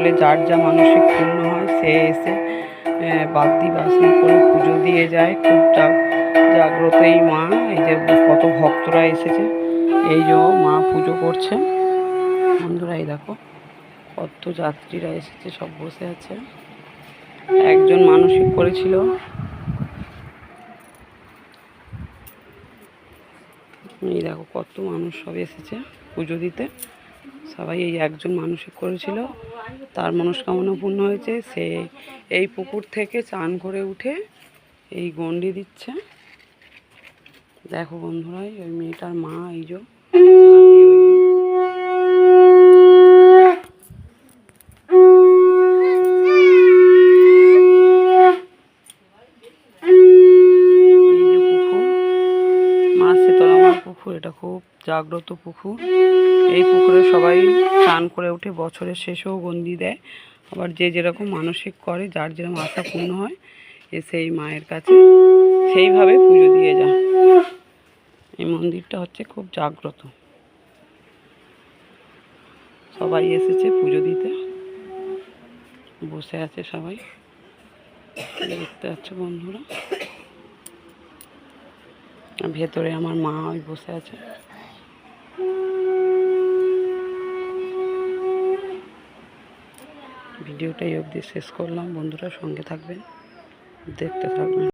বোতলে যার যা মানসিক পূর্ণ হয় সে এসে বাদ্যি বাসনা করে পুজো দিয়ে যায়। খুব জাগ্রত এই মা। এই যে কত ভক্তরা এসেছে, এই যে মা পুজো করছে বন্ধুরা। এই দেখো কত যাত্রীরা এসেছে, সব বসে আছে। একজন মানসিক করেছিল, এই দেখো কত মানুষ সব এসেছে পুজো দিতে। সবাই এই একজন মানসিক করেছিল, তার মনস্কামনা পূর্ণ হয়েছে। সে এই পুকুর থেকে চান করে উঠে এই গন্ডি দিচ্ছে। দেখো বন্ধুরা, ওই মেয়েটার মা, এই যে পুকুর, এটা খুব জাগ্রত পুকুর। এই পুকুরে সবাই স্নান করে উঠে বছরের শেষেও গন্ডি দেয়। আবার যে যেরকম মানসিক করে, যার যেরকম আশা পূর্ণ হয়, এসে এই মায়ের কাছে সেইভাবে পুজো দিয়ে যায়। এই মন্দিরটা হচ্ছে খুব জাগ্রত। সবাই এসেছে পুজো দিতে, বসে আছে সবাই, দেখতে পাচ্ছে বন্ধুরা। ভেতরে আমার মা ওই বসে আছে। ভিডিওটা এই অবধি শেষ করলাম বন্ধুরা, সঙ্গে থাকবেন, দেখতে থাকবেন।